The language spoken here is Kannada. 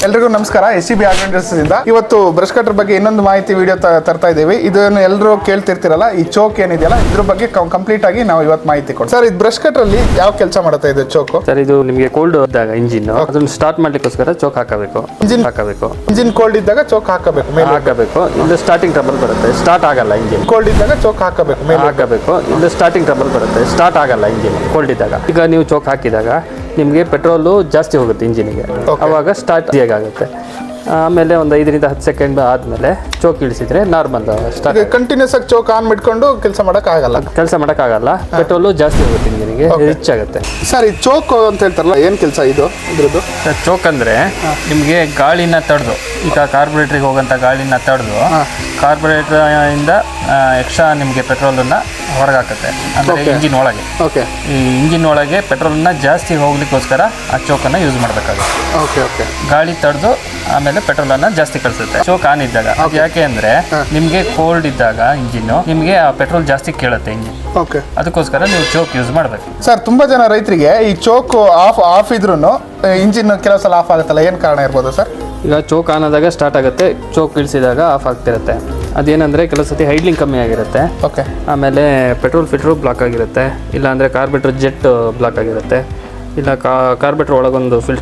ಎಲ್ರಿಗೂ ನಮಸ್ಕಾರ. SCB ಇಂದ ಇವತ್ತು ಬ್ರಷ್ ಕಟರ್ ಬಗ್ಗೆ ಇನ್ನೊಂದು ಮಾಹಿತಿ ವಿಡಿಯೋ ತರ್ತಾ ಇದ್ದೀವಿ. ಇದನ್ನು ಎಲ್ಲರೂ ಕೇಳ್ತಿರ್ತಿರಲ್ಲ, ಈ ಚೋಕ್ ಏನಿದೆಯಲ್ಲ ಇದ್ರ ಬಗ್ಗೆ ಕಂಪ್ಲೀಟ್ ಆಗಿ ನಾವು ಇವತ್ತು ಮಾಹಿತಿ ಕೊಡ್ತೀವಿ. ಸರ್, ಇದು ಬ್ರಷ್ ಕಟರ್ ಅಲ್ಲಿ ಯಾವ ಕೆಲಸ ಮಾಡುತ್ತೆ ಇದು ಚೋಕು? ಸರ್, ಇದು ನಿಮಗೆ ಕೋಲ್ಡ್ ಇದ್ದಾಗ ಇಂಜಿನ್ ಅದನ್ನ ಸ್ಟಾರ್ಟ್ ಮಾಡ್ಲಿಕ್ಕೋಸ್ಕರ ಚೋಕ್ ಹಾಕಬೇಕು. ಇಂಜಿನ್ ಕೋಲ್ಡ್ ಇದ್ದಾಗ ಚೋಕ್ ಹಾಕಬೇಕು, ಮೇಲೆ ಹಾಕಬೇಕು. ಇದು ಸ್ಟಾರ್ಟಿಂಗ್ ಟ್ರಬಲ್ ಬರುತ್ತೆ, ಸ್ಟಾರ್ಟ್ ಆಗಲ್ಲ ಇಂಜಿನ್. ಕೋಲ್ಡ್ ಇದ್ದಾಗ ಚೋಕ್ ಹಾಕಬೇಕು, ಮೇಲೆ ಹಾಕಬೇಕು. ಇದು ಸ್ಟಾರ್ಟಿಂಗ್ ಟ್ರಬಲ್ ಬರುತ್ತೆ, ಸ್ಟಾರ್ಟ್ ಆಗಲ್ಲ ಇಂಜಿನ್ ಕೋಲ್ಡ್ ಇದ್ದಾಗ. ಈಗ ನೀವು ಚೋಕ್ ಹಾಕಿದಾಗ ನಿಮಗೆ ಪೆಟ್ರೋಲು ಜಾಸ್ತಿ ಹೋಗುತ್ತೆ ಇಂಜಿನ್ಗೆ, ಅವಾಗ ಸ್ಟಾರ್ಟ್ ಆಗುತ್ತೆ. ಆಮೇಲೆ ಒಂದು 5 ರಿಂದ 10 ಸೆಕೆಂಡ್ ಆದಮೇಲೆ ಚೋಕ್ ಇಳಿಸಿದ್ರೆ ನಾರ್ಮಲ್ ಸ್ಟಾರ್ಟ್. ಕಂಟಿನ್ಯೂಸ್ ಆಗಿ ಚೋಕ್ ಆನ್ ಮಾಡ್ಕೊಂಡು ಕೆಲಸ ಮಾಡೋಕ್ಕಾಗಲ್ಲ. ಪೆಟ್ರೋಲು ಜಾಸ್ತಿ ಹೋಗುತ್ತೆ ಇಂಜಿನ್ಗೆ, ರಿಚ್ ಆಗುತ್ತೆ. ಸರ್, ಈ ಚೋಕ್ ಅಂತ ಹೇಳ್ತಾರಲ್ಲ, ಏನು ಕೆಲಸ ಇದು ಇದ್ರದ್ದು? ಚೋಕ್ ಅಂದರೆ ನಿಮಗೆ ಗಾಳಿನ ತಡೆದು, ಈಗ ಕಾರ್ಬೊರೇಟ್ರಿಗೆ ಹೋಗೋಂಥ ಗಾಳಿನ ತಡೆದು ಕಾರ್ಬೊರೇಟರ್ ಇಂದ ಎಕ್ಸ್ಟ್ರಾ ನಿಮಗೆ ಪೆಟ್ರೋಲನ್ನು ಹೊರಗೆ ಹಾಕುತ್ತೆ. ಅಂದರೆ ಇಂಜಿನ್ ಒಳಗೆ, ಈ ಇಂಜಿನ್ ಒಳಗೆ ಪೆಟ್ರೋಲನ್ನ ಜಾಸ್ತಿ ಹೋಗ್ಲಿಕ್ಕೋಸ್ಕರ ಆ ಚೋಕನ್ನು ಯೂಸ್ ಮಾಡಬೇಕಾಗುತ್ತೆ. ಗಾಳಿ ತಡೆದು ಆಮೇಲೆ ಪೆಟ್ರೋಲನ್ನು ಜಾಸ್ತಿ ಕಳಿಸುತ್ತೆ ಚೋಕ್ ಆನ್ ಇದ್ದಾಗ. ಯಾಕೆ ಅಂದರೆ ನಿಮಗೆ ಕೋಲ್ಡ್ ಇದ್ದಾಗ ಇಂಜಿನ್ನು ನಿಮಗೆ ಆ ಪೆಟ್ರೋಲ್ ಜಾಸ್ತಿ ಕೇಳುತ್ತೆ ಇಂಜಿನ್, ಅದಕ್ಕೋಸ್ಕರ ನೀವು ಚೋಕ್ ಯೂಸ್ ಮಾಡಬೇಕು. ಸರ್, ತುಂಬಾ ಜನ ರೈತರಿಗೆ ಈ ಚೋಕ್ ಆಫ್ ಇದ್ರೂ ಇಂಜಿನ್ ಕೆಲವು ಸಲ ಆಫ್ ಆಗುತ್ತಲ್ಲ, ಏನು ಕಾರಣ ಇರ್ಬೋದು ಸರ್? ಈಗ ಚೋಕ್ ಆನ್ ಆದಾಗ ಸ್ಟಾರ್ಟ್ ಆಗುತ್ತೆ, ಚೋಕ್ ಇಳಿಸಿದಾಗ ಆಫ್ ಆಗ್ತಿರುತ್ತೆ. ಅದೇನಂದರೆ ಕೆಲವು ಸತಿ ಹೈಡ್ಲಿಂಗ್ ಕಮ್ಮಿ ಆಗಿರುತ್ತೆ, ಆಮೇಲೆ ಪೆಟ್ರೋಲ್ ಫಿಲ್ಟ್ರು ಬ್ಲಾಕ್ ಆಗಿರುತ್ತೆ, ಇಲ್ಲಾಂದರೆ ಕಾರ್ಬೊರೇಟರ್ ಜೆಟ್ ಬ್ಲಾಕ್ ಆಗಿರುತ್ತೆ, ಇಲ್ಲ ಕಾರ್ಬೊರೇಟರ್ ಒಳಗೊಂದು ಫಿಲ್ಟರ್